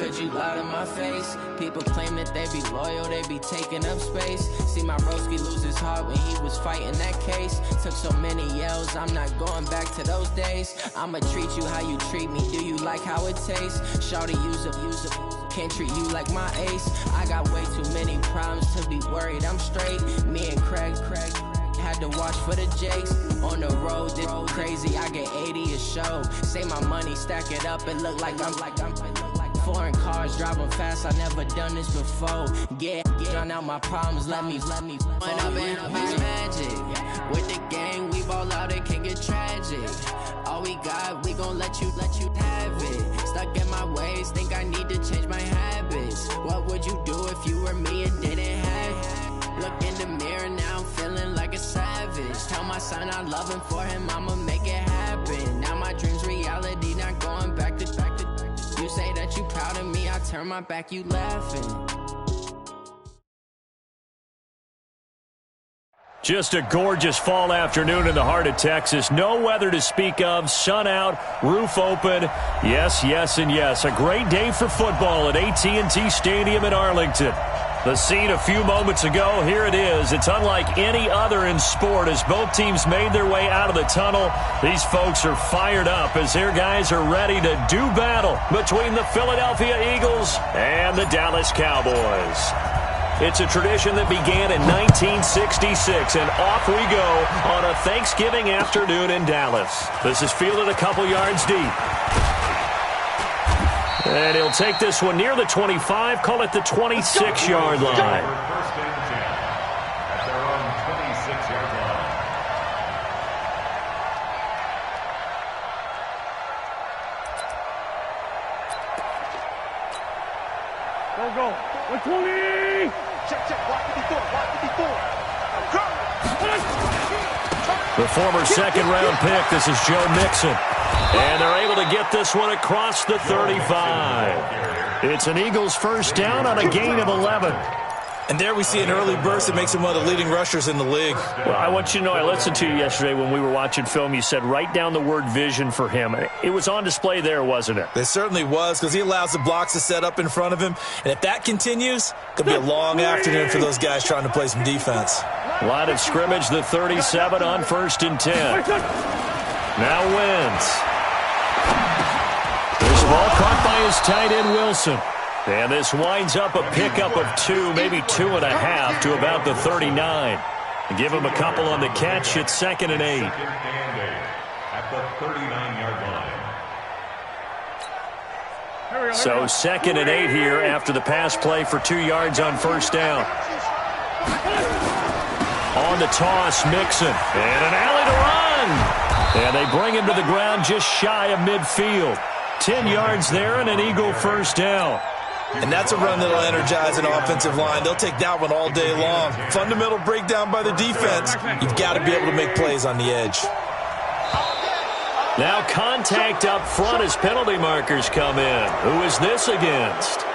heard you loud in my face. People claim that they be loyal, they be taking up space. See my broski lose his heart when he was fighting that case. Took so many yells, I'm not going back to those days. I'ma treat you how you treat me, do you like how it tastes? Shawty, use up, can't treat you like my ace. I got way too many problems to be worried, I'm straight. Me and Craig had to watch for the Jakes. On the road, this crazy, I get 80 a show. Say my money, stack it up, it look like I'm foreign cars, driving fast, I never done this before. Drown out my problems, let me When up and up is magic. With the gang, we ball out, it can get tragic. All we got, we gon' let you have it. Stuck in my ways, think I need to change my habits. What would you do if you were me and didn't have it? Look in the mirror, now I'm feeling like a savage. Tell my son I love him, for him I'ma make it happen. Now my dream's reality, not going back to. You say that you proud of me, I turn my back, you laughing. Just a gorgeous fall afternoon in the heart of Texas. No weather to speak of, sun out, roof open. Yes, yes, and yes. A great day for football at AT&T Stadium in Arlington. The scene a few moments ago, here it is. It's unlike any other in sport as both teams made their way out of the tunnel. These folks are fired up as their guys are ready to do battle between the Philadelphia Eagles and the Dallas Cowboys. It's a tradition that began in 1966, and off we go on a Thanksgiving afternoon in Dallas. This is fielded a couple yards deep. And he'll take this one near the 25, call it the 26-yard line. First and 10 at their own 26-yard line. Go. 120! Check, block 54, block 54. The former second-round pick, this is Joe Mixon. And they're able to get this one across the 35. It's an Eagles first down on a gain of 11. And there we see an early burst that makes him one of the leading rushers in the league. Well, I want you to know, I listened to you yesterday when we were watching film. You said write down the word vision for him. It was on display there, wasn't it? It certainly was, because he allows the blocks to set up in front of him. And if that continues, it could be a long afternoon for those guys trying to play some defense. Line of scrimmage, the 37 on first and 10. Now Wentz. This ball caught by his tight end, Wilson. And this winds up a pickup of 2, maybe 2.5 to about the 39. Give him a couple on the catch. It's 2nd and 8. At the 39-yard line. So 2nd and 8 here after the pass play for 2 yards on first down. On the toss, Mixon. And an alley to run. And they bring him to the ground just shy of midfield. 10 yards there and an Eagle first down. And that's a run that'll energize an offensive line. They'll take that one all day long. Fundamental breakdown by the defense. You've got to be able to make plays on the edge. Now contact up front as penalty markers come in. Who is this against?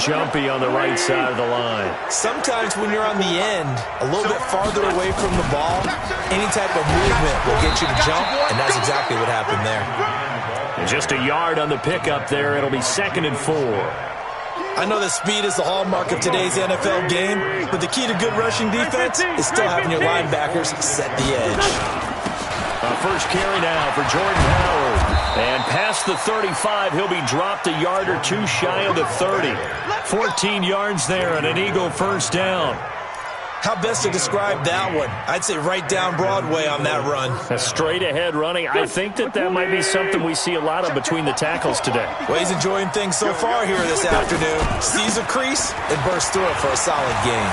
Jumpy on the right side of the line. Sometimes when you're on the end, a little bit farther away from the ball, any type of movement will get you to jump, and that's exactly what happened there. And just a yard on the pickup there. It'll be 2nd and 4. I know that speed is the hallmark of today's NFL game, but the key to good rushing defense is still having your linebackers set the edge. First carry now for Jordan Howard. And past the 35, he'll be dropped a yard or two shy of the 30. 14 yards there and an Eagle first down. How best to describe that one? I'd say right down Broadway on that run. A straight-ahead running. I think that might be something we see a lot of between the tackles today. Well, he's enjoying things so far here this afternoon. Sees a crease and bursts through it for a solid gain.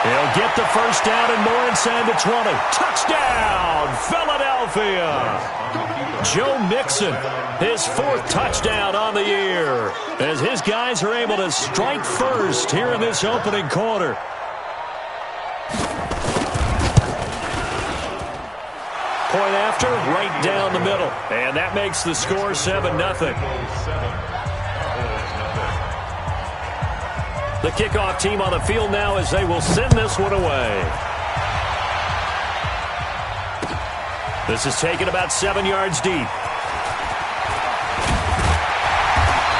He'll get the first down and more inside the 20. Touchdown, Philadelphia! Joe Mixon, his 4th touchdown on the year, as his guys are able to strike first here in this opening quarter. Point after, right down the middle. And that makes the score 7-0. The kickoff team on the field now as they will send this one away. This is taken about 7 yards deep.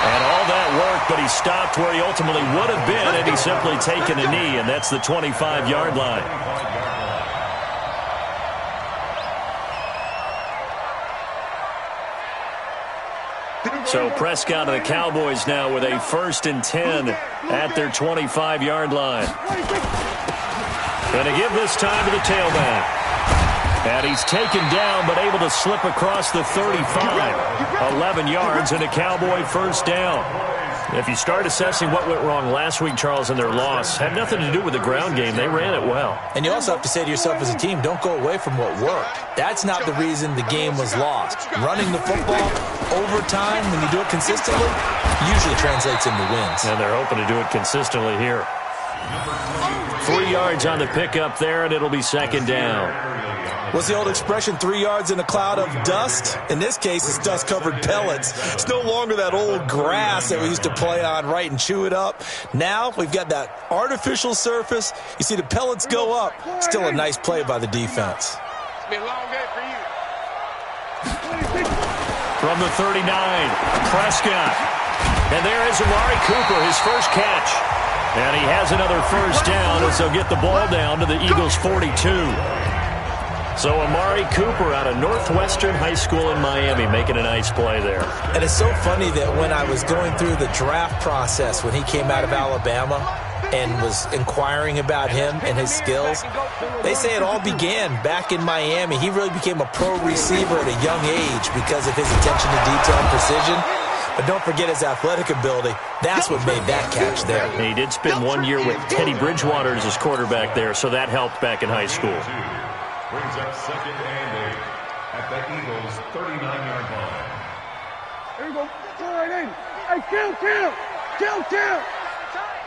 And all that work, but he stopped where he ultimately would have been, and he's simply taken a knee, and that's the 25-yard line. So Prescott and the Cowboys now with a 1st and 10 at their 25-yard line. Going to give this time to the tailback. And he's taken down, but able to slip across the 35. 11 yards and a Cowboy 1st down. If you start assessing what went wrong last week, Charles, in their loss, had nothing to do with the ground game. They ran it well. And you also have to say to yourself as a team, don't go away from what worked. That's not the reason the game was lost. Running the football over time, when you do it consistently, usually translates into wins. And they're hoping to do it consistently here. 3 yards on the pickup there, and it'll be 2nd down. What's the old expression, 3 yards in a cloud of dust? In this case, it's dust-covered pellets. It's no longer that old grass that we used to play on, right, and chew it up. Now we've got that artificial surface. You see the pellets go up. Still a nice play by the defense. It's been a long day for you. From the 39, Prescott. And there is Amari Cooper, his first catch. And he has another 1st down as they'll get the ball down to the Eagles' 42. So Amari Cooper out of Northwestern High School in Miami making a nice play there. And it's so funny that when I was going through the draft process when he came out of Alabama and was inquiring about him and his skills, they say it all began back in Miami. He really became a pro receiver at a young age because of his attention to detail and precision. But don't forget his athletic ability. That's what made that catch there. And he did spend 1 year with Teddy Bridgewater as his quarterback there, so that helped back in high school. Brings up 2nd and 8 at the Eagles' 39-yard line. Here we go. All right, hey, kill.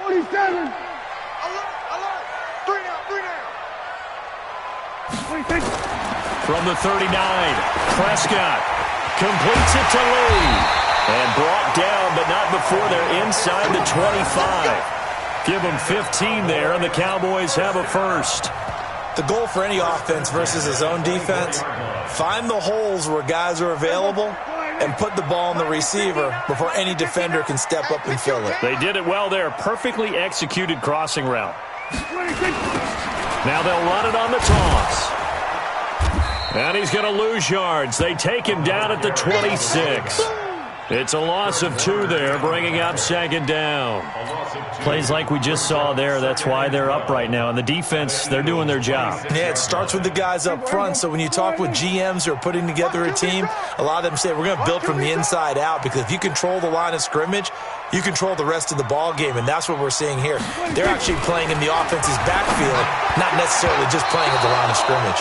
47. Alert. 3 down. 26. From the 39, Prescott completes it to Lee. And brought down, but not before they're inside the 25. Give them 15 there, and the Cowboys have a 1st. The goal for any offense versus his own defense, find the holes where guys are available and put the ball on the receiver before any defender can step up and fill it. They did it well there. Perfectly executed crossing route. Now they'll run it on the toss. And he's going to lose yards. They take him down at the 26. It's a loss of 2 there, bringing up 2nd down. Plays like we just saw there, that's why they're up right now. And the defense, they're doing their job. Yeah, it starts with the guys up front. So when you talk with GMs who are putting together a team, a lot of them say we're going to build from the inside out, because if you control the line of scrimmage, you control the rest of the ball game, and that's what we're seeing here. They're actually playing in the offense's backfield, not necessarily just playing at the line of scrimmage.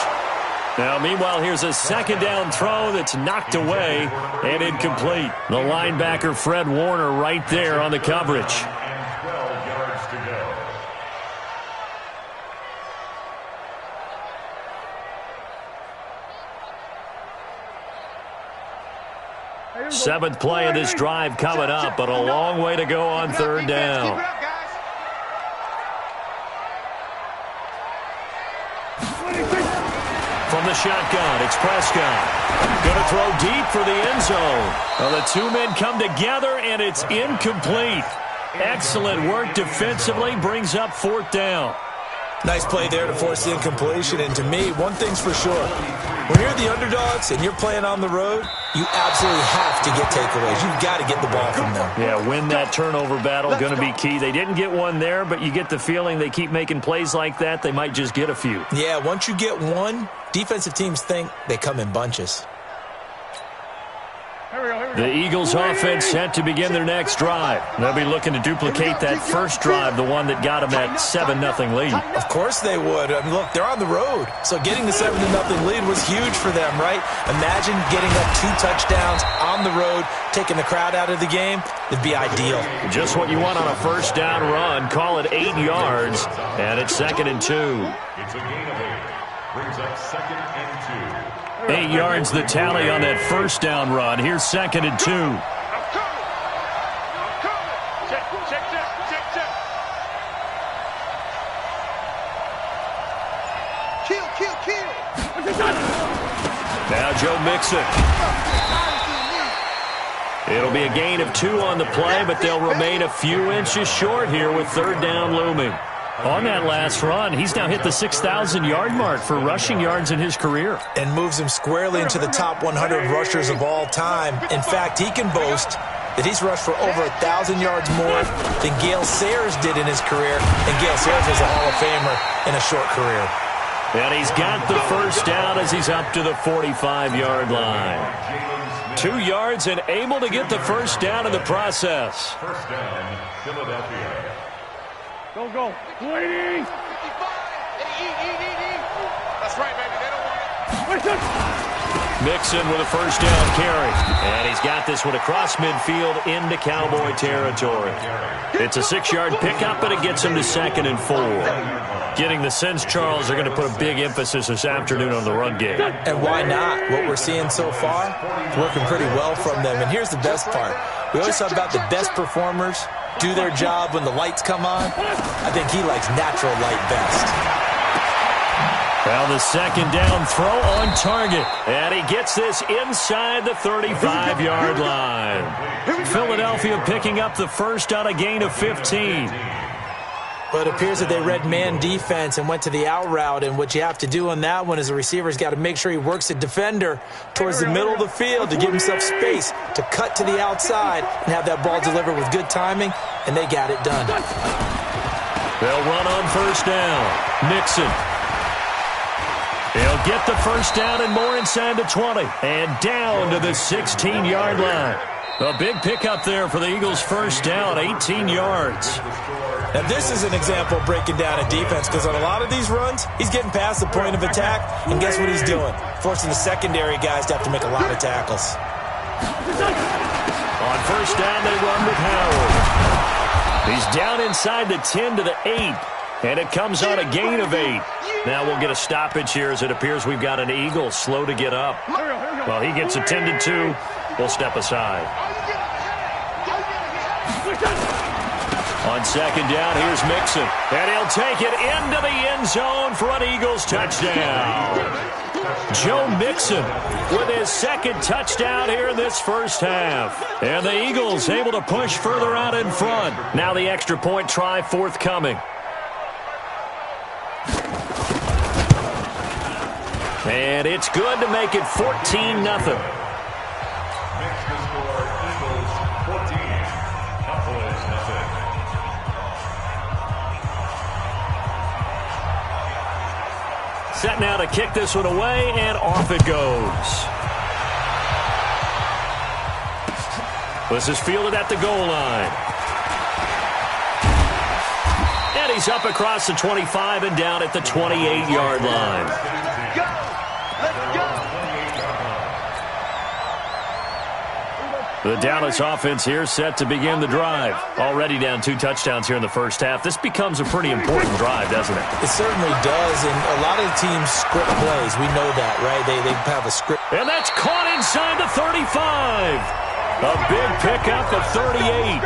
Now, meanwhile, here's a 2nd down throw that's knocked away and incomplete. The linebacker, Fred Warner, right there on the coverage. And 12 yards to go. 7th play of this drive coming up, but a long way to go on 3rd down. From the shotgun, it's Prescott. Going to throw deep for the end zone. Well, the 2 men come together, and it's incomplete. Excellent work defensively, brings up 4th down. Nice play there to force the incompletion. And to me, one thing's for sure. When you're the underdogs and you're playing on the road, you absolutely have to get takeaways. You've got to get the ball from them. Yeah, win that turnover battle, going to be key. They didn't get one there, but you get the feeling they keep making plays like that, they might just get a few. Yeah, once you get one, defensive teams think they come in bunches. The Eagles offense set to begin their next drive. They'll be looking to duplicate that first drive, the one that got them that 7-0 lead. Of course they would. I mean, look, they're on the road. So getting the 7-0 lead was huge for them, right? Imagine getting up 2 touchdowns on the road, taking the crowd out of the game. It'd be ideal. Just what you want on a 1st down run. Call it 8 yards, and it's 2nd and 2. It's a gain of 8. Brings up 2nd and 2. 8 yards the tally on that 1st down run. Here's 2nd and 2. I'm coming. Check. Kill. Now Joe Mixon. It'll be a gain of 2 on the play, but they'll remain a few inches short here with third down looming. On that last run, he's now hit the 6,000-yard mark for rushing yards in his career. And moves him squarely into the top 100 rushers of all time. In fact, he can boast that he's rushed for over 1,000 yards more than Gale Sayers did in his career. And Gale Sayers was a Hall of Famer in a short career. And he's got the first down as he's up to the 45-yard line. 2 yards and able to get the first down in the process. First down, Philadelphia. Go. 280. That's right, baby. They don't want it. Mixon with a first down carry. And he's got this one across midfield into Cowboy territory. It's a 6-yard pickup, but it gets him to 2nd and 4. Getting the sense, Charles, they're going to put a big emphasis this afternoon on the run game. And why not? What we're seeing so far, it's working pretty well from them. And here's the best part. We always talk about the best performers do their job when the lights come on. I think he likes natural light best. Well, the second down throw on target. And he gets this inside the 35-yard line. Philadelphia picking up the first on a gain of 15. But it appears that they read man defense and went to the out route. And what you have to do on that one is the receiver's got to make sure he works the defender towards the middle of the field to give himself space to cut to the outside and have that ball delivered with good timing, and they got it done. They'll run on first down. Mixon. He'll get the first down and more inside the 20. And down to the 16-yard line. A big pickup there for the Eagles' first down, 18 yards. Now, this is an example of breaking down a defense, because on a lot of these runs, he's getting past the point of attack, and guess what he's doing? Forcing the secondary guys to have to make a lot of tackles. On first down, they run with Howard. He's down inside the 10 to the 8, and it comes on a gain of 8. Now we'll get a stoppage here as it appears we've got an Eagle slow to get up. Well, he gets attended to. We'll step aside. On second down, here's Mixon. And he'll take it into the end zone for an Eagles touchdown. Joe Mixon with his second touchdown here in this first half. And the Eagles able to push further out in front. Now the extra point try forthcoming. And it's good to make it 14-0. Set now to kick this one away, and off it goes. This is fielded at the goal line. And he's up across the 25 and down at the 28-yard line. Let's go. The Dallas offense here set to begin the drive. Already down 2 touchdowns here in the first half. This becomes a pretty important drive, doesn't it? It certainly does, and a lot of teams script plays. We know that, right? They have a script. And that's caught inside the 35. A big pickup of 38.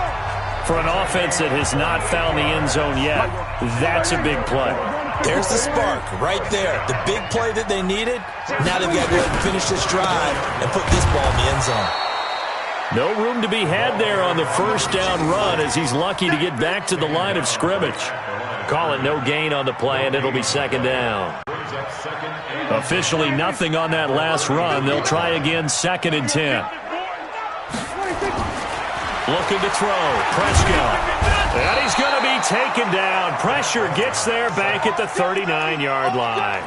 For an offense that has not found the end zone yet, that's a big play. There's the spark right there. The big play that they needed. Now they've got to go ahead and finish this drive and put this ball in the end zone. No room to be had there on the first down run as he's lucky to get back to the line of scrimmage. Call it no gain on the play, and it'll be second down. Officially nothing on that last run. They'll try again, 2nd and 10. Looking to throw. Prescott. And he's going to be taken down. Pressure gets there back at the 39-yard line.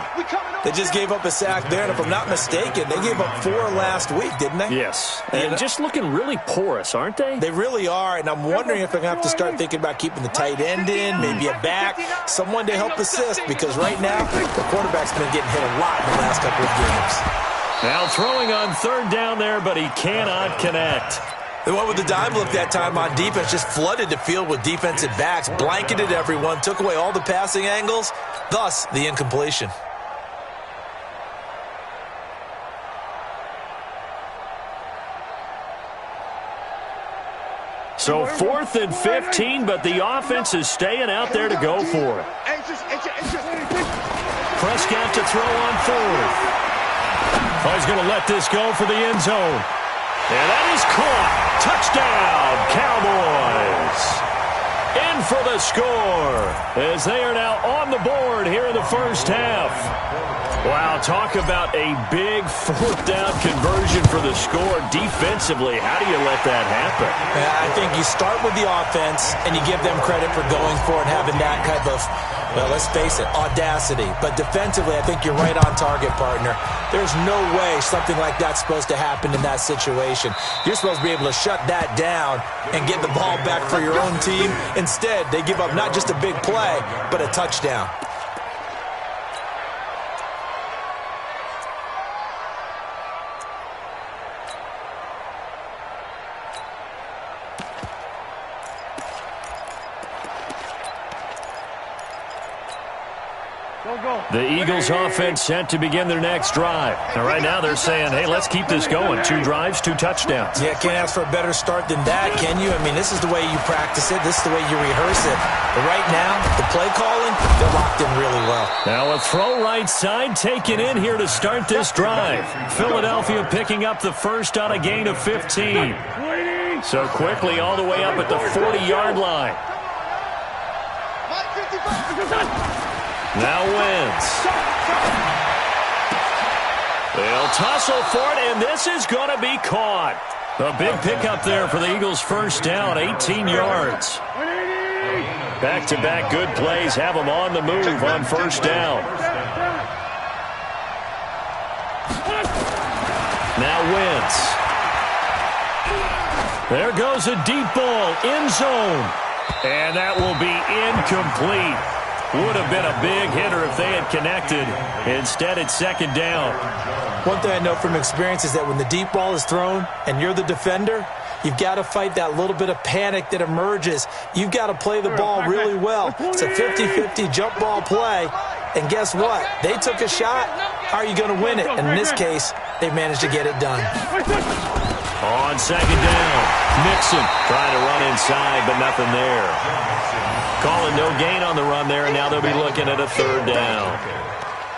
They just gave up a sack there, and if I'm not mistaken, they gave up 4 last week, didn't they? Yes. And just looking really porous, aren't they? They really are, and I'm wondering if they're going to have to start thinking about keeping the tight end in, maybe a back, someone to help assist, because right now, the quarterback's been getting hit a lot in the last couple of games. Now throwing on third down there, but he cannot connect. They went with the dime look that time on defense, just flooded the field with defensive backs, blanketed everyone, took away all the passing angles, thus the incompletion. So 4th and 15, but the offense is staying out there to go for it. Prescott to throw on 4th. Oh, he's going to let this go for the end zone. And that is caught. Touchdown, Cowboys. In for the score as they are now on the board here in the first half. Wow, talk about a big fourth down conversion for the score. Defensively, how do you let that happen? I think you start with the offense and you give them credit for going for it and having that kind of, well, let's face it, audacity. But defensively, I think you're right on target, partner. There's no way something like that's supposed to happen in that situation. You're supposed to be able to shut that down and get the ball back for your own team. Instead, they give up not just a big play, but a touchdown. The Eagles offense set to begin their next drive. And right now they're saying, hey, let's keep this going. 2 drives, 2 touchdowns. Yeah, can't ask for a better start than that, can you? I mean, this is the way you practice it. This is the way you rehearse it. But right now, the play calling, they're locked in really well. Now a throw right side taken in here to start this drive. Philadelphia picking up the first on a gain of 15. So quickly all the way up at the 40-yard line. Now Wentz. They'll tussle for it, and this is going to be caught. A big pickup there for the Eagles' first down, 18 yards. Back-to-back good plays have them on the move on first down. Now Wentz. There goes a deep ball, end zone. And that will be incomplete. Would have been a big hitter if they had connected. Instead, it's second down. One thing I know from experience is that when the deep ball is thrown and you're the defender, you've got to fight that little bit of panic that emerges. You've got to play the ball really well. It's a 50-50 jump ball play. And guess what? They took a shot. How are you going to win it? And in this case, they managed to get it done. On second down, Mixon trying to run inside, but nothing there. Calling no gain on the run there, and now they'll be looking at a third down.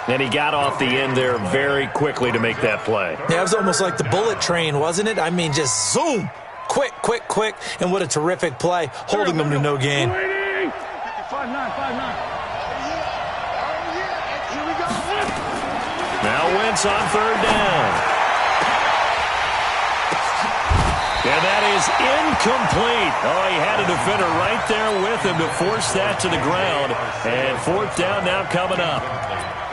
And he got off the end there very quickly to make that play. Yeah, it was almost like the bullet train, wasn't it? I mean, just zoom. Quick, quick, quick. And what a terrific play, holding them to no gain. 5-9. Now Wentz on third down. And that is incomplete. Oh, he had a defender right there with him to force that to the ground. And fourth down now coming up.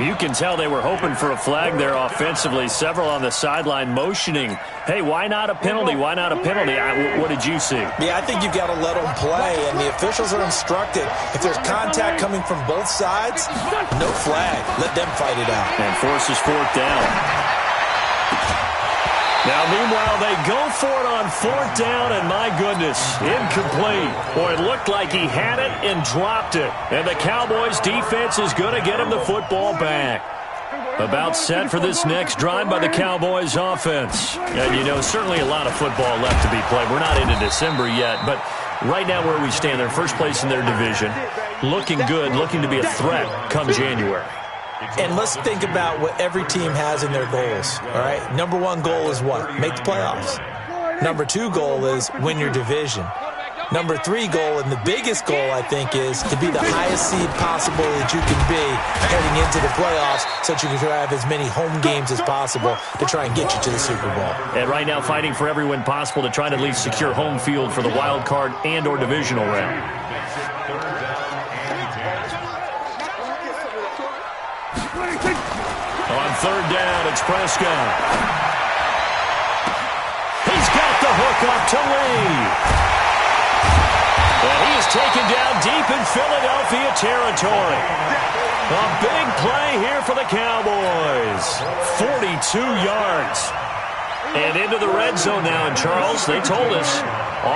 You can tell they were hoping for a flag there offensively. Several on the sideline motioning, hey, why not a penalty? Why not a penalty? What did you see? Yeah, I think you've got to let them play. And the officials are instructed, if there's contact coming from both sides, no flag. Let them fight it out. And forces fourth down. Now, meanwhile, they go for it on fourth down, and my goodness, incomplete. Boy, it looked like he had it and dropped it. And the Cowboys' defense is going to get him the football back. About set for this next drive by the Cowboys' offense. And, you know, certainly a lot of football left to be played. We're not into December yet, but right now where we stand, they're first place in their division. Looking good, looking to be a threat come January. And let's think about what every team has in their goals, all right? Number 1 goal is what? Make the playoffs. Number 2 goal is win your division. Number 3 goal, and the biggest goal, I think, is to be the highest seed possible that you can be heading into the playoffs so that you can have as many home games as possible to try and get you to the Super Bowl. And right now fighting for every win possible to try to at least secure home field for the wild card and or divisional round. On third down, it's Prescott. He's got the hook up to Lee. And he is taken down deep in Philadelphia territory. A big play here for the Cowboys. 42 yards. And into the red zone now. And Charles, they told us,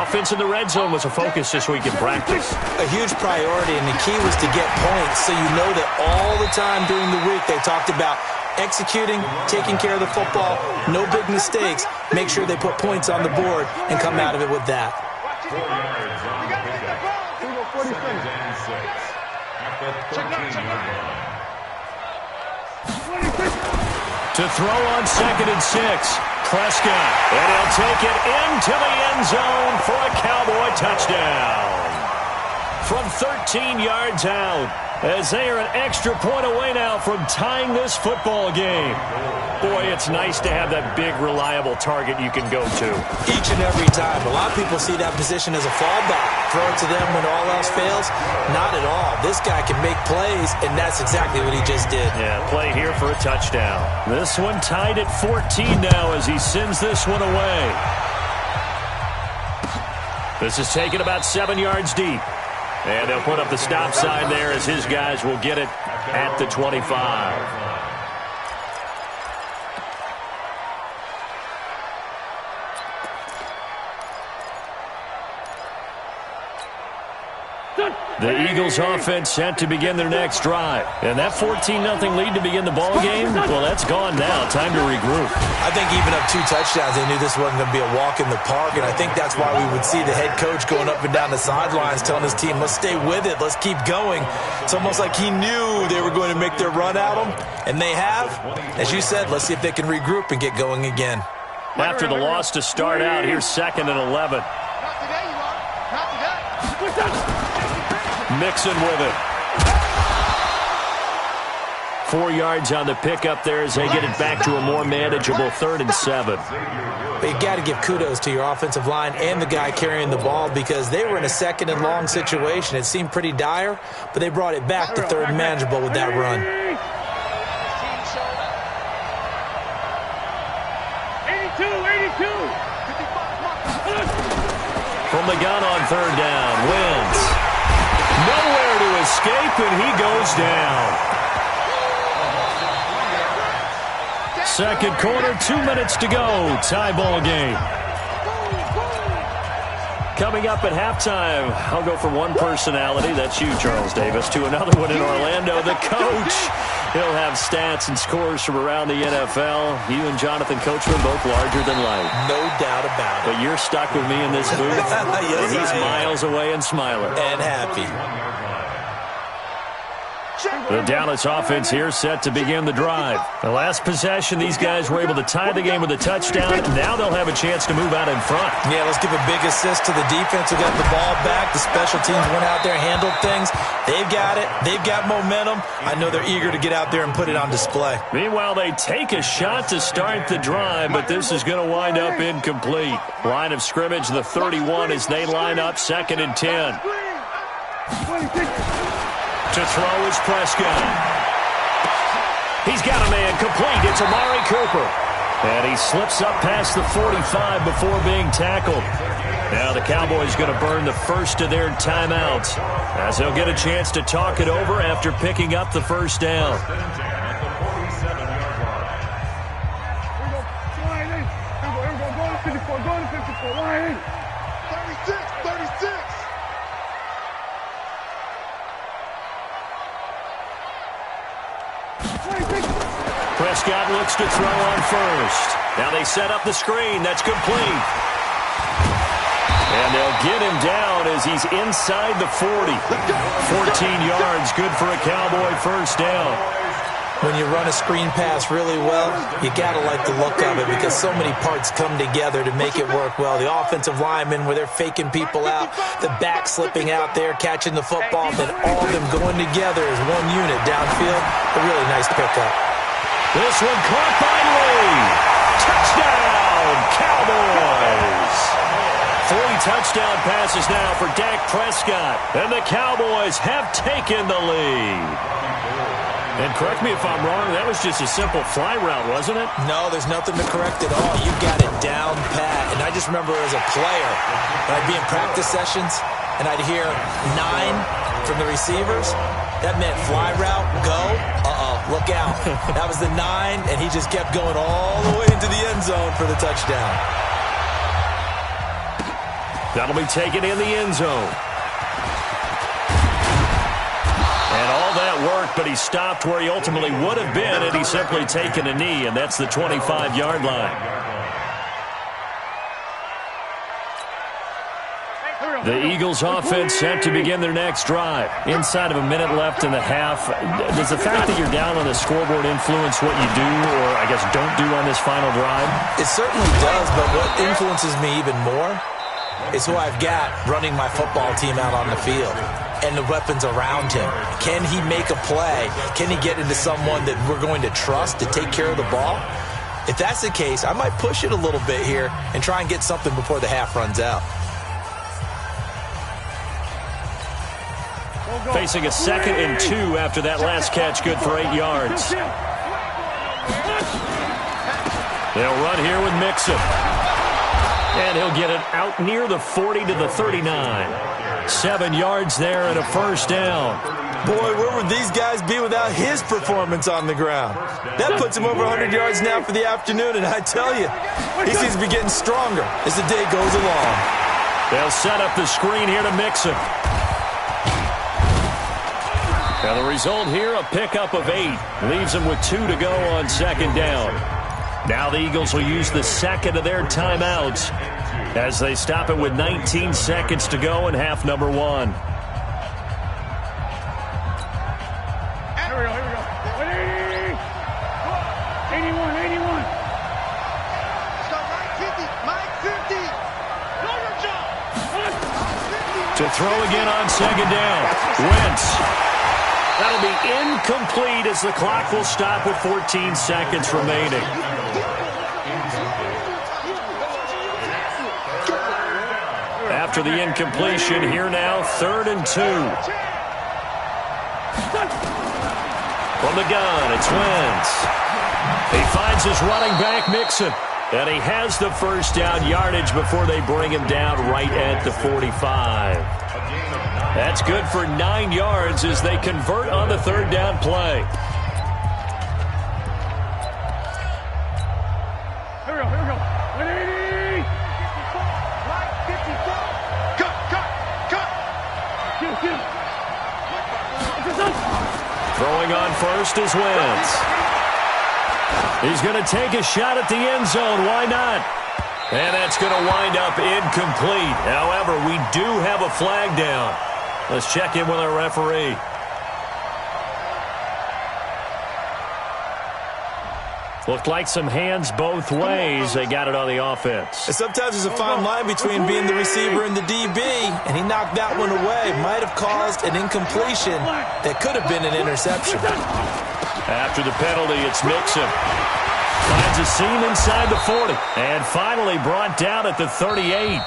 offense in the red zone was a focus this week in practice. A huge priority, and the key was to get points. So you know that all the time during the week they talked about executing, taking care of the football, no big mistakes. Make sure they put points on the board and come out of it with that. 4 yards on the pickup. 2nd and 6 at the 13-yard line. To throw on 2nd and 6. Prescott, and he'll take it into the end zone for a Cowboy touchdown. From 13 yards out, as they are an extra point away now from tying this football game. Boy, it's nice to have that big, reliable target you can go to. Each and every time. A lot of people see that position as a fallback. Throw it to them when all else fails. Not at all. This guy can make plays, and that's exactly what he just did. Yeah, play here for a touchdown. This one tied at 14 now as he sends this one away. This is taken about 7 yards deep. And they'll put up the stop sign there as his guys will get it at the 25. The Eagles offense set to begin their next drive. And that 14-0 lead to begin the ball game, well, that's gone now. Time to regroup. I think even up 2 touchdowns, they knew this wasn't going to be a walk in the park. And I think that's why we would see the head coach going up and down the sidelines telling his team, let's stay with it, let's keep going. It's almost like he knew they were going to make their run at him. And they have. As you said, let's see if they can regroup and get going again. After the loss to start out, here's 2nd and 11. Mixon with it. 4 yards on the pickup there as they get it back to a more manageable 3rd and 7. But you got to give kudos to your offensive line and the guy carrying the ball because they were in a 2nd and long situation. It seemed pretty dire, but they brought it back to 3rd and manageable with that run. 82. From the gun on 3rd down, Wins. Nowhere to escape, and he goes down. Second quarter, 2 minutes to go. Tie ball game. Coming up at halftime, I'll go from one personality, that's you, Charles Davis, to another one in Orlando, the coach. He'll have stats and scores from around the NFL. You and Jonathan Coachman both larger than life. No doubt about it. But you're stuck with me in this booth. Yes, and he's miles away and smiling. And happy. The Dallas offense here set to begin the drive. The last possession, these guys were able to tie the game with a touchdown. Now they'll have a chance to move out in front. Yeah, let's give a big assist to the defense who got the ball back. The special teams went out there, handled things. They've got it. They've got momentum. I know they're eager to get out there and put it on display. Meanwhile, they take a shot to start the drive, but this is going to wind up incomplete. Line of scrimmage, the 31, as they line up 2nd and 10. To throw is Prescott. He's got a man complete. It's Amari Cooper. And he slips up past the 45 before being tackled. Now the Cowboys going to burn the first of their timeouts as they'll get a chance to talk it over after picking up the first down. Prescott looks to throw on first. Now they set up the screen. That's complete. And they'll get him down as he's inside the 40. 14 yards, good for a Cowboy first down. When you run a screen pass really well, you got to like the look of it because so many parts come together to make it work well. The offensive linemen, where they're faking people out, the back slipping out there, catching the football, then all of them going together as one unit downfield. A really nice pickup. This one caught by Lee. Touchdown, Cowboys. 3 touchdown passes now for Dak Prescott. And the Cowboys have taken the lead. And correct me if I'm wrong, that was just a simple fly route, wasn't it? No, there's nothing to correct at all. You got it down pat. And I just remember as a player, when I'd be in practice sessions, and I'd hear 9 from the receivers. That meant fly route, go, look out. That was the 9, and he just kept going all the way into the end zone for the touchdown. That'll be taken in the end zone. And all that worked, but he stopped where he ultimately would have been had he simply taken a knee, and that's the 25-yard line. The Eagles offense set to begin their next drive. Inside of a minute left in the half, does the fact that you're down on the scoreboard influence what you do, or I guess don't do on this final drive? It certainly does, but what influences me even more is who I've got running my football team out on the field and the weapons around him. Can he make a play? Can he get into someone that we're going to trust to take care of the ball? If that's the case, I might push it a little bit here and try and get something before the half runs out. Facing a 2nd and 2 after that last catch, good for 8 yards. They'll run here with Mixon. And he'll get it out near the 40 to the 39. 7 yards there and a first down. Boy, where would these guys be without his performance on the ground? That puts him over 100 yards now for the afternoon, and I tell you, he seems to be getting stronger as the day goes along. They'll set up the screen here to Mixon. Now the result here, a pickup of 8. Leaves them with 2 to go on 2nd down. Now the Eagles will use the 2nd of their timeouts as they stop it with 19 seconds to go in half number 1. Here we go. 81. Stop right 50. Mike 50. Go your job. To throw again on 2nd down. Wentz. That'll be incomplete as the clock will stop with 14 seconds remaining. After the incompletion, here now, 3rd and 2. From the gun, it's Wentz. He finds his running back, Mixon. And he has the first down yardage before they bring him down right at the 45. That's good for 9 yards as they convert on the 3rd down play. Here we go. 180. Right 54. Cut. Throwing on first is Wentz. He's going to take a shot at the end zone. Why not? And that's going to wind up incomplete. However, we do have a flag down. Let's check in with our referee. Looked like some hands both ways. They got it on the offense. And sometimes there's a fine line between being the receiver and the DB, and he knocked that one away. Might have caused an incompletion that could have been an interception. After the penalty, it's Mixon. Finds a seam inside the 40. And finally brought down at the 38.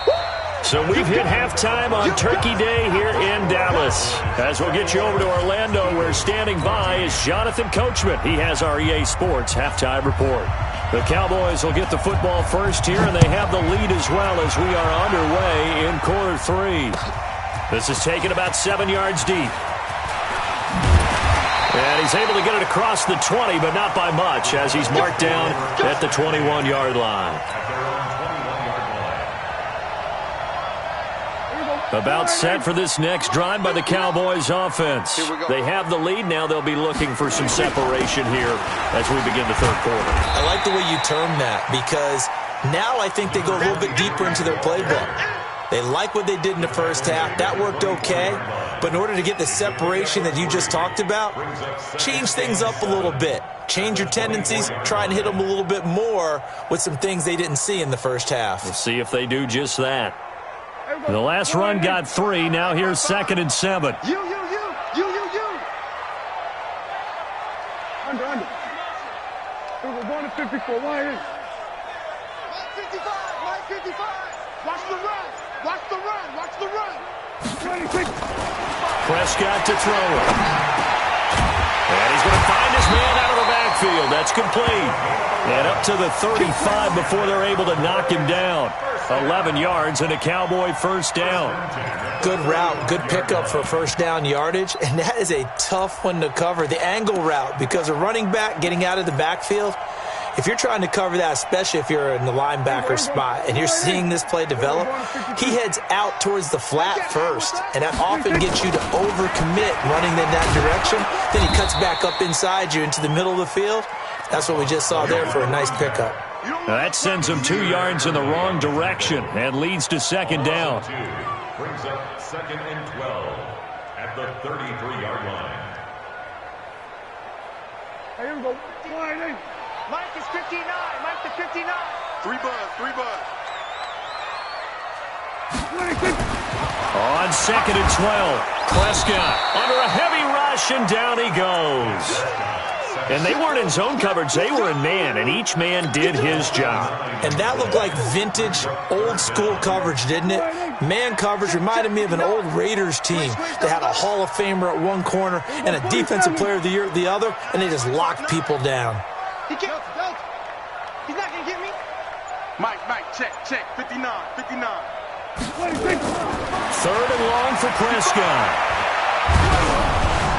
So we've hit halftime on Turkey Day here in Dallas. As we'll get you over to Orlando, where standing by is Jonathan Coachman. He has our EA Sports halftime report. The Cowboys will get the football first here, and they have the lead as well as we are underway in quarter 3. This is taken about 7 yards deep. And he's able to get it across the 20, but not by much, as he's marked down at the 21-yard line. About set for this next drive by the Cowboys offense. They have the lead. Now they'll be looking for some separation here as we begin the 3rd quarter. I like the way you term that, because now I think they go a little bit deeper into their playbook. They like what they did in the first half. That worked okay. But in order to get the separation that you just talked about, change things up a little bit. Change your tendencies. Try and hit them a little bit more with some things they didn't see in the first half. We'll see if they do just that. The last run got 3. Now here's 2nd and 7. You. Under. We're going to 54. Why is? Mike 55. Watch the run. 26. Prescott to throw it. And he's going to find his man out of the backfield. That's complete. And up to the 35 before they're able to knock him down. 11 yards and a Cowboy first down. Good route, good pickup for first down yardage, and that is a tough one to cover. The angle route, because a running back getting out of the backfield, if you're trying to cover that, especially if you're in the linebacker spot and you're seeing this play develop, he heads out towards the flat first, and that often gets you to overcommit running in that direction. Then he cuts back up inside you into the middle of the field. That's what we just saw there for a nice pickup. Now that sends him 2 yards in the wrong direction and leads to 2nd down. brings up 2nd and 12 at the 33-yard line. Hey, here we go. Mike is 59. Mike to 59. 3 buzz. 26. On 2nd and 12, Prescott under a heavy rush, and down he goes. And they weren't in zone coverage, they were in man, and each man did his job. And that looked like vintage, old-school coverage, didn't it? Man coverage reminded me of an old Raiders team. They had a Hall of Famer at one corner and a Defensive Player of the Year at the other, and they just locked people down. He can't. He's not going to get me. Mike, check. 59. 26. 3rd and long for Prescott.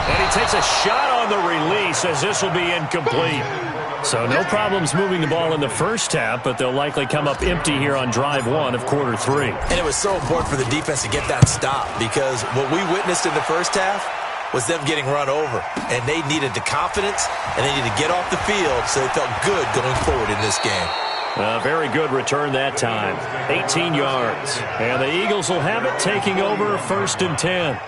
And he takes a shot on the release, as this will be incomplete. So no problems moving the ball in the first half, but they'll likely come up empty here on drive 1 of quarter 3. And it was so important for the defense to get that stop, because what we witnessed in the first half was them getting run over. And they needed the confidence, and they needed to get off the field so they felt good going forward in this game. A very good return that time. 18 yards. And the Eagles will have it, taking over 1st and 10.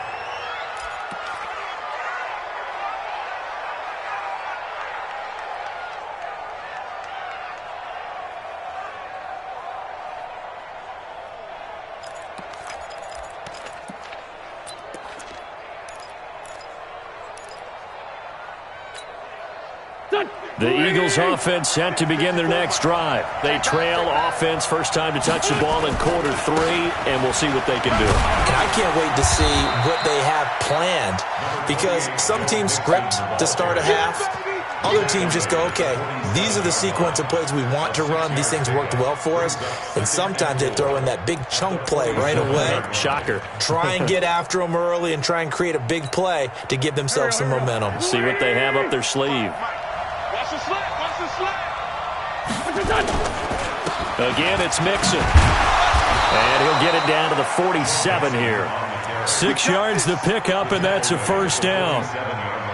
The Eagles offense set to begin their next drive. They trail offense, first time to touch the ball in quarter 3, and we'll see what they can do. And I can't wait to see what they have planned, because some teams script to start a half. Other teams just go, okay, these are the sequence of plays we want to run. These things worked well for us. And sometimes they throw in that big chunk play right away. Shocker. Try and get after them early and try and create a big play to give themselves some momentum. See what they have up their sleeve. Watch the slap. Again, it's Mixon. And he'll get it down to the 47 here. 6 yards the pickup, and that's a first down.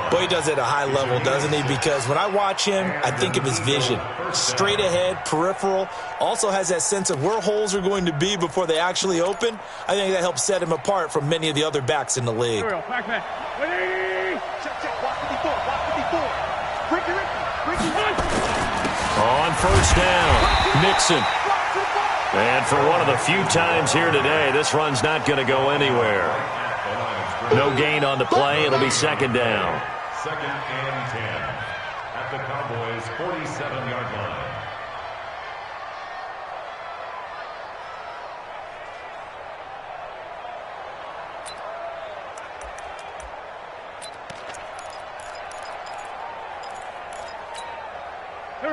Boy, he does it at a high level, doesn't he? Because when I watch him, I think of his vision. Straight ahead, peripheral. Also has that sense of where holes are going to be before they actually open. I think that helps set him apart from many of the other backs in the league. Here we go. Back. Check. Watch 54. Ricky. On first down, Mixon. And for one of the few times here today, this run's not going to go anywhere. No gain on the play. It'll be 2nd down. 2nd and 10 at the Cowboys' 47-yard line.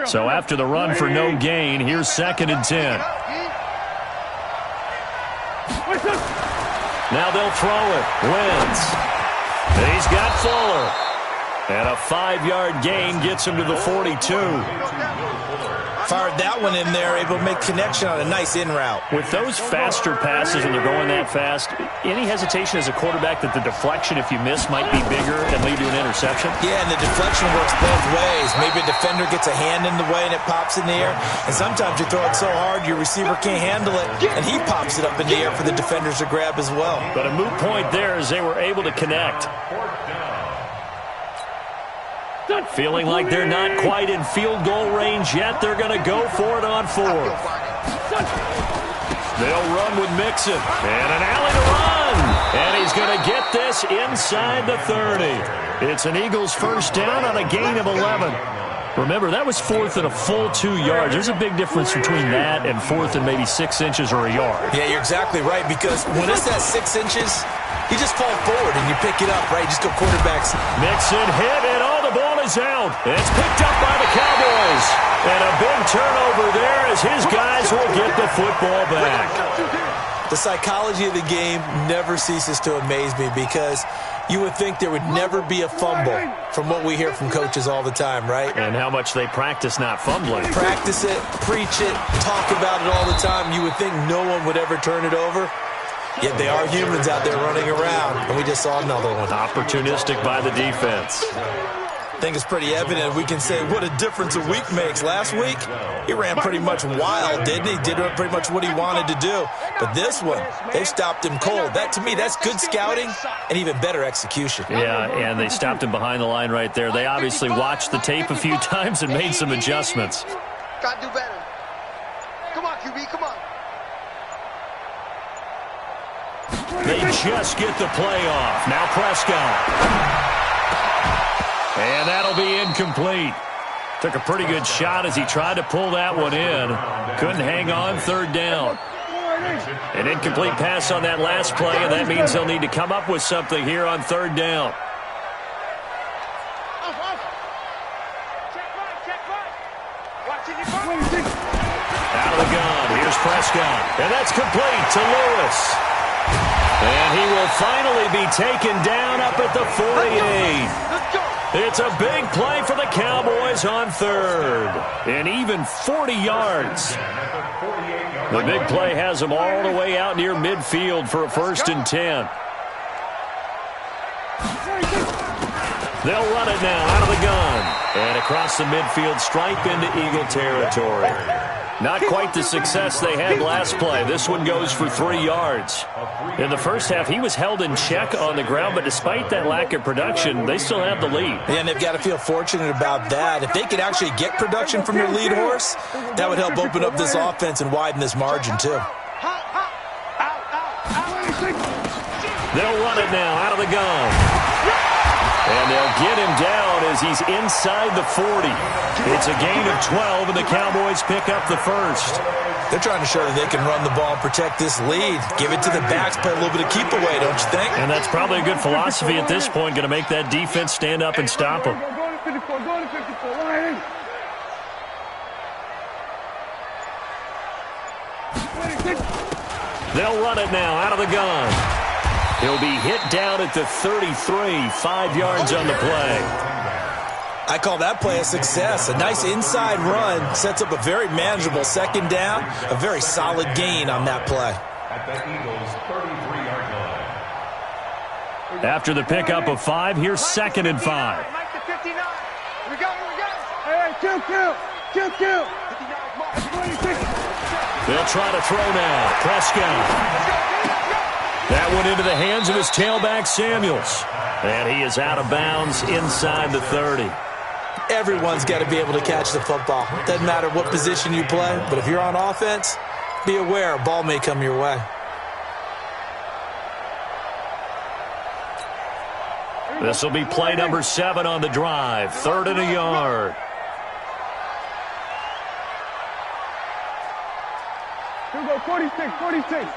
So after the run for no gain, here's 2nd and 10. Now they'll throw it. Wentz. And he's got Fuller. And a 5-yard gain gets him to the 42. Fired that one in there, able to make connection on a nice in route. With those faster passes and they're going that fast, any hesitation as a quarterback that the deflection, if you miss, might be bigger and lead to an interception? Yeah, and the deflection works both ways. Maybe a defender gets a hand in the way and it pops in the air. And sometimes you throw it so hard your receiver can't handle it, and he pops it up in the air for the defenders to grab as well. But a moot point there as they were able to connect. Feeling like they're not quite in field goal range yet. They're going to go for it on 4th. They'll run with Mixon. And an alley to run. And he's going to get this inside the 30. It's an Eagles first down on a gain of 11. Remember, that was 4th and a full 2 yards. There's a big difference between that and 4th and maybe 6 inches or a yard. Yeah, you're exactly right, because when it's that 6 inches, you just fall forward and you pick it up, right? You just go quarterbacks. Mixon hit, and the ball is out. It's picked up by the Cowboys. And a big turnover there as his guys will get the football back. The psychology of the game never ceases to amaze me, because you would think there would never be a fumble from what we hear from coaches all the time, right? And how much they practice not fumbling. Practice it, preach it, talk about it all the time. You would think no one would ever turn it over. Yet they are humans out there running around, and we just saw another one. Opportunistic by the defense. I think it's pretty evident. We can say what a difference a week makes. Last week, he ran pretty much wild, didn't he? Did pretty much what he wanted to do. But this one, they stopped him cold. That, to me, that's good scouting and even better execution. Yeah, and they stopped him behind the line right there. They obviously watched the tape a few times and made some adjustments. Got to do better. Come on, QB, come on. They just get the play off. Now Prescott. And that'll be incomplete. Took a pretty good shot as he tried to pull that one in. Couldn't hang on, third down. An incomplete pass on that last play, and that means they'll need to come up with something here on third down. Out of the gun. Here's Prescott. And that's complete to Lewis. And he will finally be taken down up at the 48. It's a big play for the Cowboys on third. And even 40 yards. The big play has them all the way out near midfield for a 1st and 10. They'll run it now out of the gun. And across the midfield stripe into Eagle territory. Not quite the success they had last play. This one goes for 3 yards. In the first half, he was held in check on the ground, but despite that lack of production, they still have the lead. Yeah, and they've got to feel fortunate about that. If they could actually get production from your lead horse, that would help open up this offense and widen this margin, too. They'll run it now out of the gun. And they'll get him down as he's inside the 40. It's a gain of 12, and the Cowboys pick up the first. They're trying to show that they can run the ball and protect this lead. Give it to the backs, play a little bit of keep away, don't you think? And that's probably a good philosophy at this point, going to make that defense stand up and stop them. Go to 54, go to 54, right in. They'll run it now out of the gun. He'll be hit down at the 33, 5 yards on the play. I call that play a success. A nice inside run sets up a very manageable 2nd down, a very solid gain on that play. At the Eagles' 33-yard line. After the pickup of 5, here's 2nd and 5. Mike to 59. Here we go, here we go. Hey, kill. 59, Mark. 26. They'll try to throw now. Prescott. That one into the hands of his tailback, Samuels. And he is out of bounds inside the 30. Everyone's got to be able to catch the football. Doesn't matter what position you play, but if you're on offense, be aware a ball may come your way. This will be play number 7 on the drive. 3rd and a yard. Here we go, 46.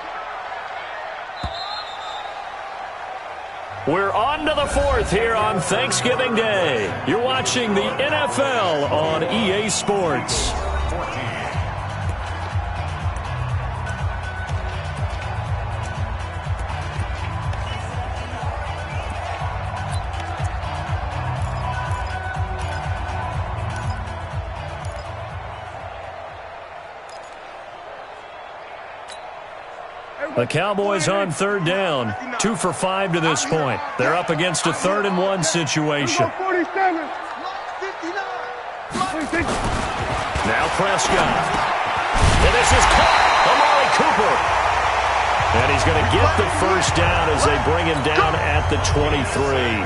We're on to the 4th here on Thanksgiving Day. You're watching the NFL on EA Sports. The Cowboys on 3rd down, 2 for 5 to this point. They're up against a 3rd and 1 situation. 47. Now Prescott. And this is caught. Amari Cooper. And he's going to get the first down as they bring him down at the 23.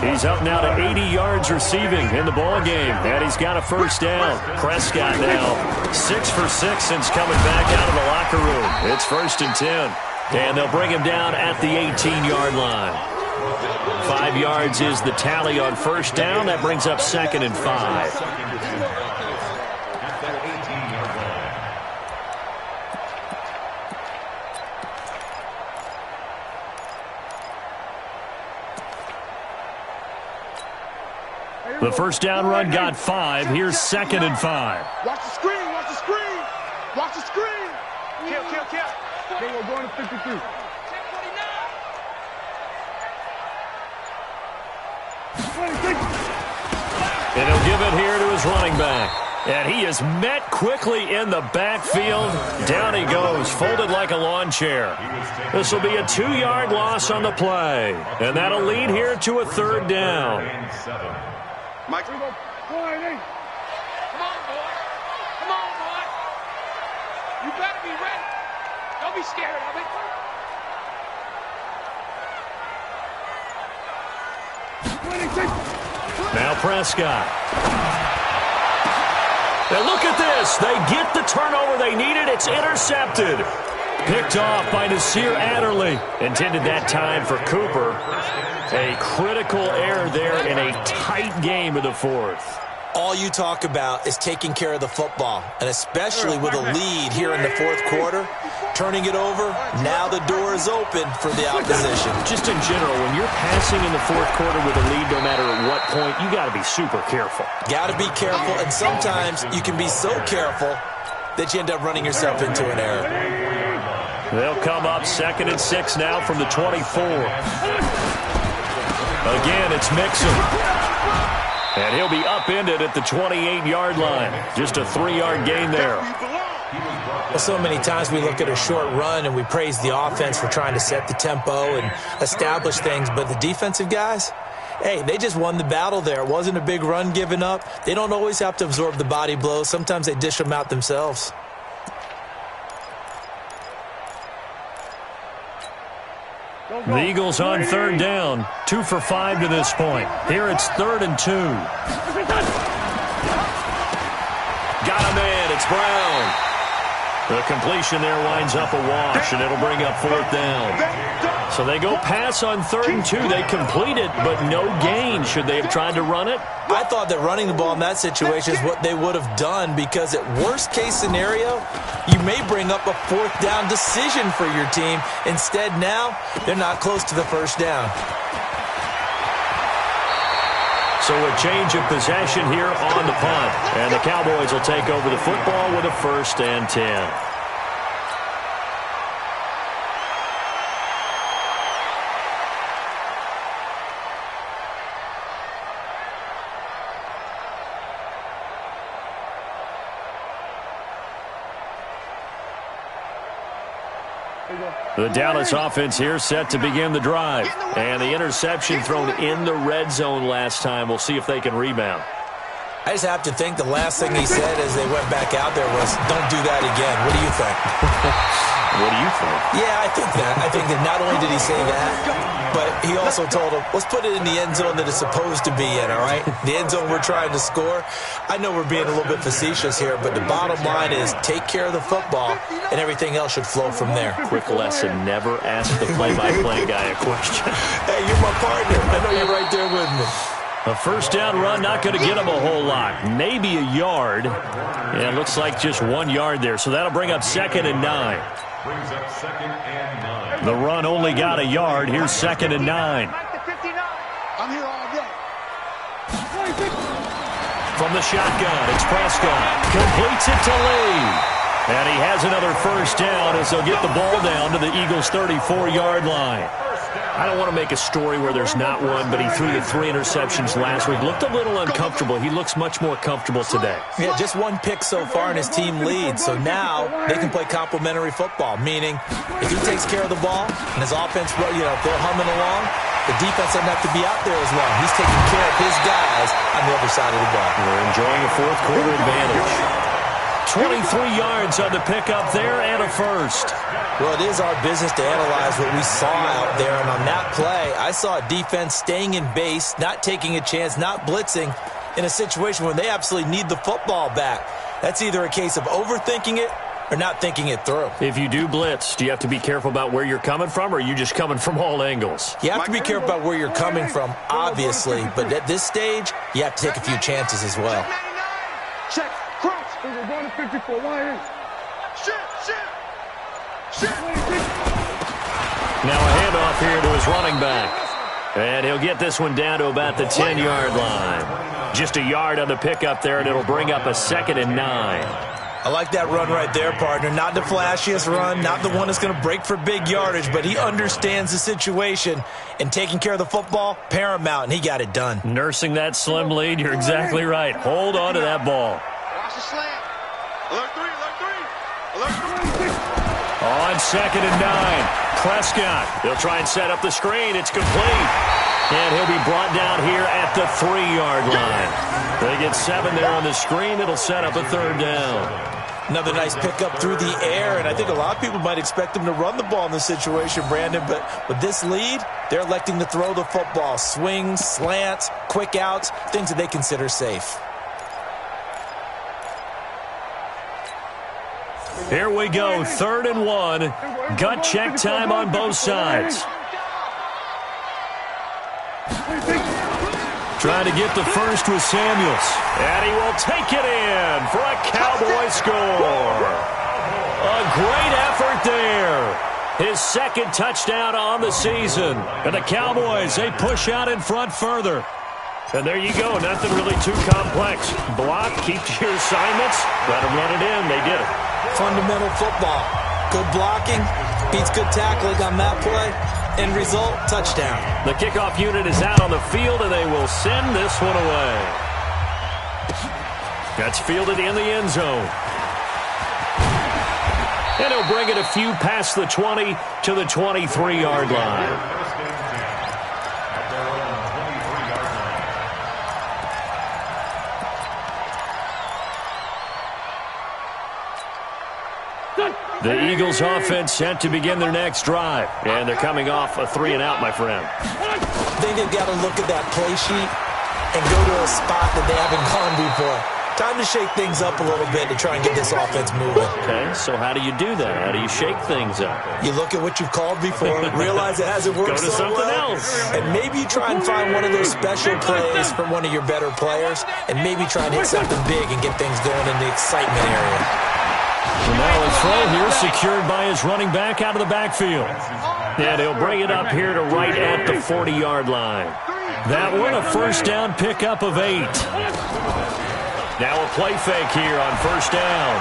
He's up now to 80 yards receiving in the ball game, and he's got a first down. Prescott now 6 for 6 since coming back out of the locker room. It's 1st and 10, and they'll bring him down at the 18-yard line. 5 yards is the tally on first down. That brings up 2nd and 5. The first down run got 5. Here's 2nd and 5. Watch the screen. Watch the screen. Kill. Okay, we're going to 53. And he'll give it here to his running back. And he is met quickly in the backfield. Down he goes, folded like a lawn chair. This will be a 2-yard loss on the play. And that'll lead here to a 3rd down. Mike. Here we go. 4 and 8. Come on, boy. Come on, boy. You better be ready. Don't be scared of it. 26. Now Prescott. And look at this. They get the turnover they needed. It's intercepted. Picked off by Nasir Adderley. Intended that time for Cooper. A critical error there in a tight game of the fourth. All you talk about is taking care of the football, and especially with a lead here in the fourth quarter, turning it over, now the door is open for the opposition. Just in general, when you're passing in the fourth quarter with a lead, no matter at what point, you got to be super careful. Got to be careful, and sometimes you can be so careful that you end up running yourself into an error. They'll come up 2nd and 6 now from the 24. Again, it's Mixon. And he'll be upended at the 28-yard line. Just a 3-yard gain there. Well, so many times we look at a short run and we praise the offense for trying to set the tempo and establish things, but the defensive guys, hey, they just won the battle there. It wasn't a big run given up. They don't always have to absorb the body blows. Sometimes they dish them out themselves. The Eagles on 3rd down. 2 for 5 to this point. Here it's 3rd and 2. Got him in. It's Brown. The completion there winds up a wash, and it'll bring up 4th down. So they go pass on 3rd and 2. They complete it, but no gain. Should they have tried to run it? I thought that running the ball in that situation is what they would have done, because at worst case scenario, you may bring up a 4th down decision for your team. Instead, now, they're not close to the 1st down. So a change of possession here on the punt. And the Cowboys will take over the football with a 1st and 10. The Dallas offense here set to begin the drive. And the interception thrown in the red zone last time. We'll see if they can rebound. I just have to think the last thing he said as they went back out there was, don't do that again. What do you think? What do you think? Yeah, I think that. I think that not only did he say that, but he also told him, let's put it in the end zone that it's supposed to be in, all right? The end zone we're trying to score. I know we're being a little bit facetious here, but the bottom line is take care of the football, and everything else should flow from there. Quick lesson, never ask the play-by-play guy a question. Hey, you're my partner. I know you're right there with me. A 1st down run, not going to get him a whole lot. Maybe a yard. Yeah, it looks like just 1 yard there. So that'll bring up 2nd and 9. Brings up 2nd and 9. The run only got a yard. Here's 2nd and 9. I'm here all day. From the shotgun, it's Prescott. Completes it to Lee. And he has another 1st down as they'll get the ball down to the Eagles' 34-yard line. I don't want to make a story where there's not one, but he threw the 3 interceptions last week. Looked a little uncomfortable. He looks much more comfortable today. Yeah, just 1 pick so far and his team leads. So now they can play complementary football, meaning if he takes care of the ball and his offense, they're humming along, the defense doesn't have to be out there as long. He's taking care of his guys on the other side of the ball. We're enjoying a 4th quarter advantage. 23 yards on the pickup there and a 1st. Well, it is our business to analyze what we saw out there, and on that play, I saw a defense staying in base, not taking a chance, not blitzing in a situation where they absolutely need the football back. That's either a case of overthinking it or not thinking it through. If you do blitz, do you have to be careful about where you're coming from, or are you just coming from all angles? You have to be careful about where you're coming from, obviously, but at this stage, you have to take a few chances as well. Check. Cross. We're going to 54. 1 and 8. Shit. Now a handoff here to his running back. And he'll get this one down to about the 10-yard line. Just a yard on the pickup there, and it'll bring up a 2nd and 9. I like that run right there, partner. Not the flashiest run, not the one that's going to break for big yardage, but he understands the situation, and taking care of the football, paramount, and he got it done. Nursing that slim lead, you're exactly right. Hold on to that ball. Watch the slant. Alert 3, alert 3. Alert 3. On 2nd and 9, Prescott. They'll try and set up the screen. It's complete. And he'll be brought down here at the 3-yard line. They get 7 there on the screen. It'll set up a 3rd down. Another nice pickup through the air, and I think a lot of people might expect him to run the ball in this situation, Brandon, but with this lead, they're electing to throw the football. Swings, slants, quick outs, things that they consider safe. Here we go, 3rd and 1. Gut check time on both sides. Trying to get the first with Samuels. And he will take it in for a Cowboy score. A great effort there. His 2nd touchdown on the season. And the Cowboys, they push out in front further. And there you go. Nothing really too complex. Block, keep to your assignments. Let them run it in. They did it. Fundamental football. Good blocking, beats good tackling on that play. End result, touchdown. The kickoff unit is out on the field, and they will send this one away. That's fielded in the end zone. And he'll bring it a few past the 20 to the 23-yard line. The Eagles offense set to begin their next drive. And they're coming off a 3-and-out, my friend. I think they've got to look at that play sheet and go to a spot that they haven't gone before. Time to shake things up a little bit to try and get this offense moving. Okay, so how do you do that? How do you shake things up? You look at what you've called before, realize it hasn't worked Go to so something well, else. and maybe you try and find one of those special plays from one of your better players, and maybe try and hit something big and get things going in the excitement area. And now a throw here secured by his running back out of the backfield. And he'll bring it up here to right at the 40-yard line. That one a first down pickup of 8. Now a play fake here on first down.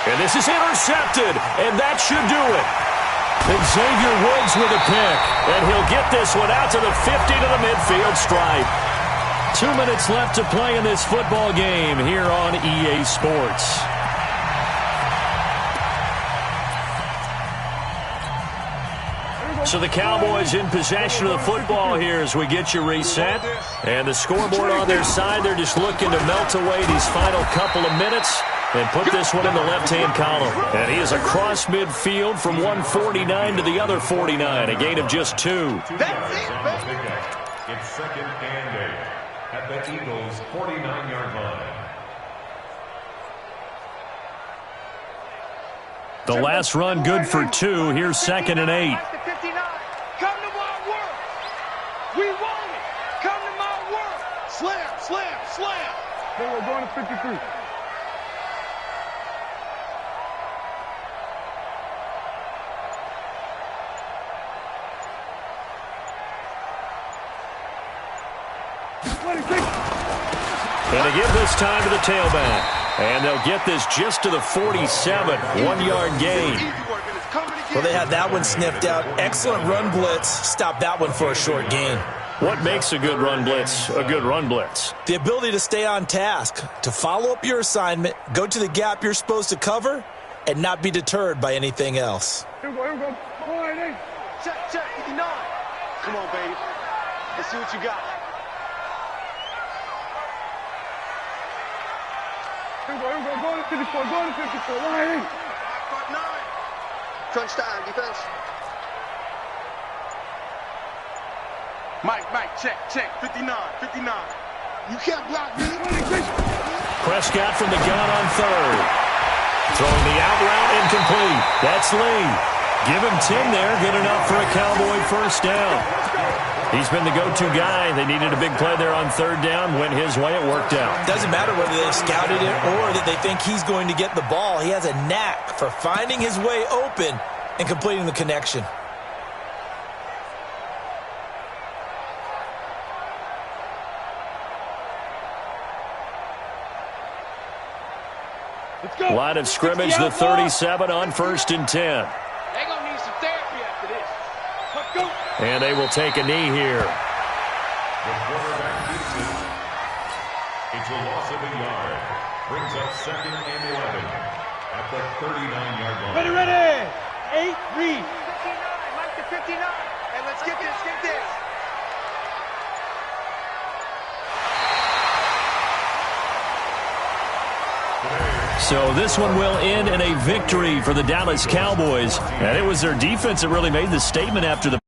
And this is intercepted, and that should do it. And Xavier Woods with a pick, and he'll get this one out to the 50 to the midfield stripe. 2 minutes left to play in this football game here on EA Sports. So the Cowboys in possession of the football here as we get you reset. And the scoreboard on their side, they're just looking to melt away these final couple of minutes and put this one in the left-hand column. And he is across midfield from one 49 to the other 49, a gain of just 2. It's 2nd and 8 at the Eagles' 49-yard line. The last run good for 2. Here's 2nd and 8. Come to my work. We want it. Come to my work. Slam, slam, slam. They were going to 53. And they give this time to the tailback. And they'll get this just to the 47, 1-yard gain. Well, they had that one sniffed out. Excellent run blitz. Stop that one for a short gain. What makes a good run blitz a good run blitz? The ability to stay on task, to follow up your assignment, go to the gap you're supposed to cover, and not be deterred by anything else. Here we go. All right, 8. Check, check, 59. Come on, baby. Let's see what you got. Here we go. Go to 54. Go to 54. All right, 8. Crunch time, defense. Mike, check, 59. You can't block me. Prescott from the gun on 3rd. Throwing the out route incomplete. That's Lee. Give him 10 there. Good enough for a Cowboy first down. He's been the go-to guy. They needed a big play there on 3rd down. Went his way. It worked out. Doesn't matter whether they've scouted it or that they think he's going to get the ball. He has a knack for finding his way open and completing the connection. Line of scrimmage, the 37 on 1st and 10. They're going to need some therapy after this. Let's go. And they will take a knee here. The quarterback uses. It's a loss of a yard. Brings up 2nd and 11 at the 39-yard line. Ready. 8, read. 59, Mike to 59. Get this, get this. So this one will end in a victory for the Dallas Cowboys. And it was their defense that really made the statement after the